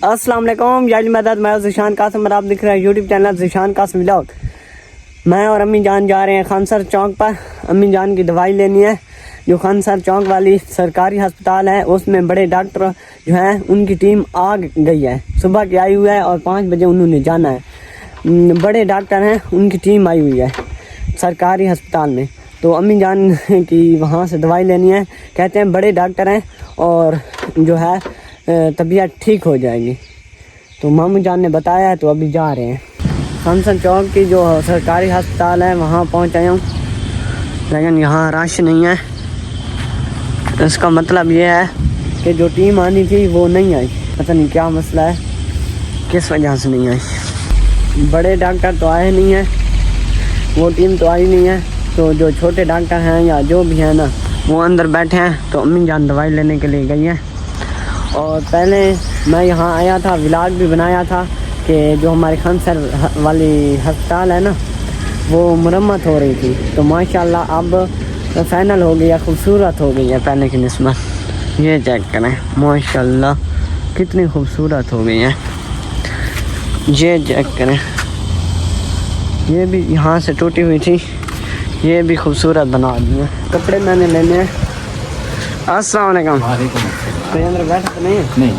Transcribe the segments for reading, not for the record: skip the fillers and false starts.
अस्सलाम वालेकुम यानी मदद। मैं ज़ीशान कासिम और आप दिख रहे हैं YouTube channel Zeeshan Qasim vlog. मैं और अम्मी जान जा रहे हैं खानसर चौक पर। अम्मी जान की दवाई लेनी है। जो खानसर चौक वाली सरकारी अस्पताल है उसमें बड़े डॉक्टर जो हैं उनकी टीम आ गई है। सुबह की आई हुई है और 5 बजे उन्होंने जाना है। बड़े डॉक्टर हैं उनकी टीम आई हुई है सरकारी अस्पताल में। तो अम्मी जान की वहाँ से दवाई लेनी है। कहते हैं बड़े डॉक्टर हैं और जो है तबीयत ठीक हो जाएगी। तो मामू जान ने बताया है तो अभी जा रहे हैं। खानसर चौक की जो सरकारी अस्पताल है वहाँ पहुँच आया हूँ, लेकिन यहाँ रश नहीं है। इसका मतलब ये है कि जो टीम आनी थी वो नहीं आई। पता नहीं क्या मसला है, किस वजह से नहीं आई। बड़े डॉक्टर तो आए नहीं हैं, वो टीम तो आई नहीं है। तो जो छोटे डॉक्टर हैं या जो भी हैं ना वो अंदर बैठे हैं। तो अम्मी जान दवाई लेने के लिए गई है। और पहले मैं यहाँ आया था, व्लॉग भी बनाया था कि जो हमारे खानसर वाली अस्पताल है ना वो मरम्मत हो रही थी। तो माशाल्लाह अब फाइनल हो गई है, खूबसूरत हो गई है पहले की निस्बत। ये चेक करें माशाल्लाह कितनी खूबसूरत हो गई है। ये चेक करें, ये भी यहाँ से टूटी हुई थी, ये भी खूबसूरत बना दी है। कपड़े मैंने लेने हैं। अस्सलाम वालेकुम। तो अंदर बैठा तो नहीं है? नहीं,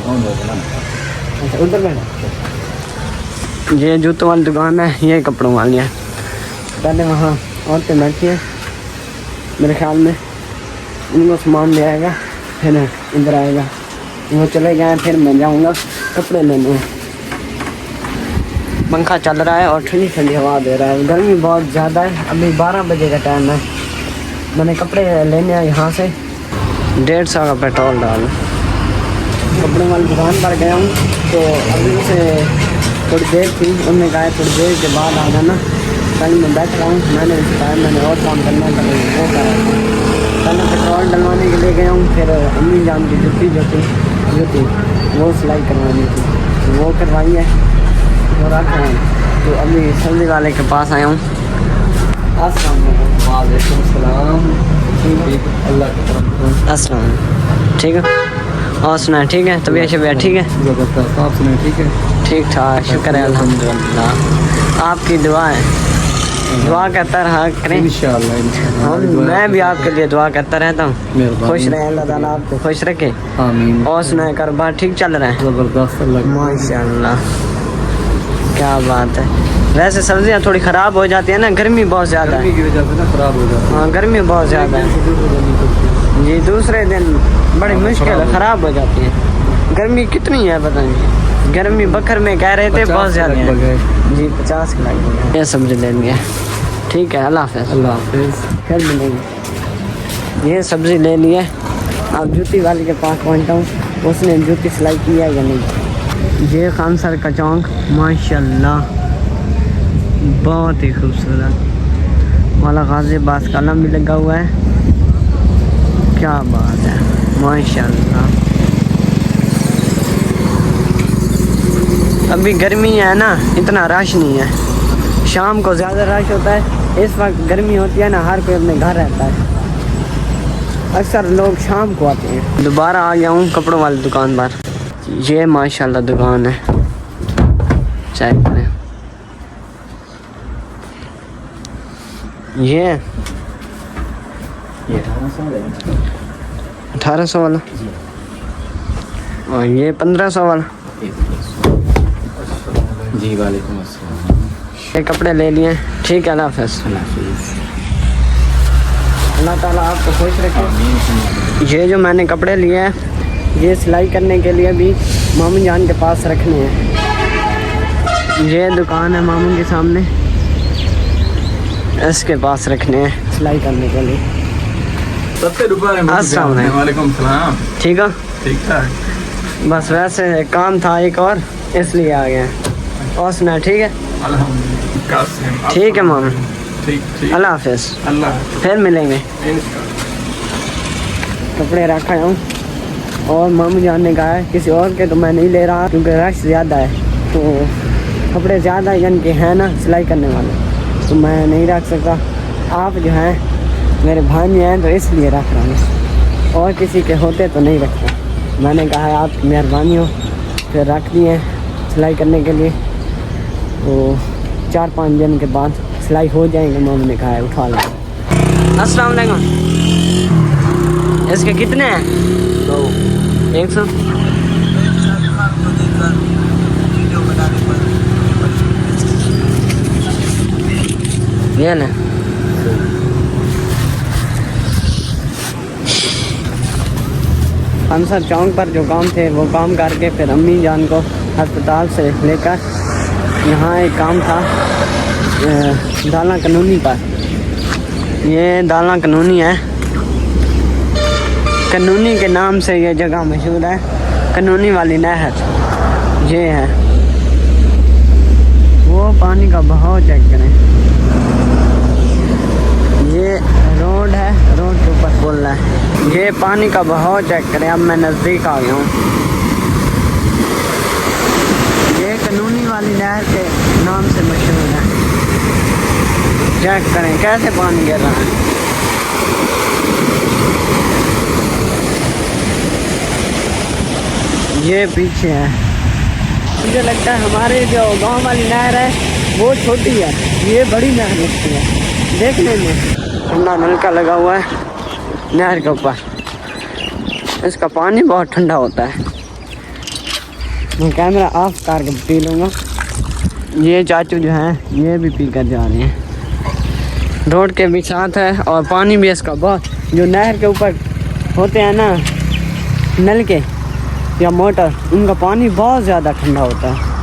अच्छा उधर बैठा। ये जूतों वाली दुकान है, ये कपड़ों वाली है। पहले वहाँ औरतें बैठी हैं, मेरे ख्याल में उनको सामान ले आएगा फिर इधर आएगा। वो चले गए, फिर मैं जाऊँगा कपड़े लेने हैं। पंखा चल रहा है और ठंडी ठंडी हवा दे रहा है। गर्मी बहुत ज़्यादा है। अभी 12 बजे का टाइम है। मैंने कपड़े लेने हैं यहाँ से 150 का पेट्रोल डाल। कपड़े वाली दुकान पर गया हूँ तो अभी से थोड़ी देर थी, उन्होंने कहा थोड़ी देर के बाद आ जाना। कल मैं बैठ रहा हूँ, मैंने कहा मैंने और काम करना था वो करा। पहले पेट्रोल डलवाने के लिए गया हूँ, फिर अम्मी जान की जूती जो थी वो सिलाई करवानी थी, वो करवाई है वो रखा है। तो अभी सब्जी वाले के पास आया हूँ। वालेकुम सलाम। अल्लाह की तरफ। अस्सलाम। ठीक है और सुना ठीक है? तबीयत शबीयत ठीक है? ज़बरदस्त। आप सुनाए ठीक है? ठीक ठाक, शुक्र है अल्हम्दुलिल्लाह। आपकी दुआ है, दुआ करता रहा करें इंशाअल्लाह। मैं भी आपके लिए दुआ करता रहता हूँ। खुश रहे, अल्लाह ताला आपको खुश रखे। आमीन। और सुनाए कारोबार ठीक चल रहा है? ज़बरदस्त। माशाअल्लाह, क्या बात है। वैसे सब्जियाँ थोड़ी ख़राब हो जाती है ना, गर्मी बहुत ज़्यादा है। की वजह से ना ख़राब हो जाता है। हाँ गर्मी बहुत ज़्यादा है जी। दूसरे दिन बड़ी मुश्किल ख़राब हो जाती है। गर्मी कितनी है पता नहीं। गर्मी बकर में कह रहे थे बहुत ज़्यादा है जी। 50 के लग। ये सब्जी लेनी है। ठीक है, अल्लाह हाफ़िज़। अल्लाह हाफ़िज़। फिर मिलेंगे। ये सब्ज़ी ले ली है। अब जूती वाले के पास पहुँचता हूँ, उसने जूती सिलाई की है या नहीं। ये खानसर का चौक माशाल्लाह बहुत ही खूबसूरत वाला गाज़ी बास का नाम भी लगा हुआ है। क्या बात है माशाल्लाह। अभी गर्मी है ना, इतना रश नहीं है। शाम को ज़्यादा रश होता है। इस वक्त गर्मी होती है ना, हर कोई अपने घर रहता है। अक्सर लोग शाम को आते हैं। दोबारा आ गया हूँ कपड़ों वाली दुकान पर। ये माशाल्लाह दुकान है, चेक करें। ये 1800 वाला और ये 1500 वाला जी। वालेकुम अस्सलाम। ये कपड़े ले लिए। ठीक है, अल्लाह हाफ़िज़। अल्लाह ताला आपको खुश रखे। ये जो मैंने कपड़े लिए हैं ये सिलाई करने के लिए भी मामू जान के पास रखने हैं। ये दुकान है मामू के सामने, इसके पास रखने हैं सिलाई करने के लिए। 70 रुपये। वालेकुम सलाम। ठीक है, ठीक ठाक। बस वैसे काम था एक और इसलिए आ गए। और सुना ठीक है? अल्हम्दुलिल्लाह। ठीक है मामा, ठीक। अल्लाह हाफ़िज़। अल्लाह फिर मिलेंगे। कपड़े रखा हूँ और मामू जान ने कहा है किसी और के तो मैं नहीं ले रहा क्योंकि रश ज़्यादा है। तो कपड़े ज़्यादा यानी कि हैं ना सिलाई करने वाले, तो मैं नहीं रख सकता। आप जो हैं मेरे भाई हैं तो इसलिए रख रहा हूँ, और किसी के होते तो नहीं रखता। मैंने कहा आपकी मेहरबानी हो फिर रख दिए सिलाई करने के लिए। तो 4-5 दिन के बाद सिलाई हो जाएंगे। मम्मी ने कहा है उठा लो। अस्सलाम वालेकुम। इसके कितने हैं? 100। ये ना खानसर चौक पर जो काम थे वो काम करके फिर अम्मी जान को अस्पताल से लेकर यहाँ एक काम था दाला कानूनी पर। ये दाला कानूनी है, कानूनी के नाम से ये जगह मशहूर है। कानूनी वाली नहर ये है। वो पानी का बहाव चेक करें। ये रोड है, रोड के ऊपर पुल है। ये पानी का बहाव चेक करें। अब मैं नज़दीक आ गया हूँ। ये कानूनी वाली नहर के नाम से मशहूर है। चेक करें कैसे पानी गिर रहा है। ये पीछे है। मुझे लगता है हमारे जो गांव वाली नहर है वो छोटी है, ये बड़ी नहर लगती है देखने में। ठंडा नलका लगा हुआ है नहर के ऊपर। इसका पानी बहुत ठंडा होता है। मैं कैमरा ऑफ करके पी लूँगा। ये चाचू जो हैं ये भी पी कर जा रहे हैं। रोड के भी साथ है और पानी भी इसका बहुत, जो नहर के ऊपर होते हैं ना नलके या मोटर, उनका पानी बहुत ज़्यादा ठंडा होता है।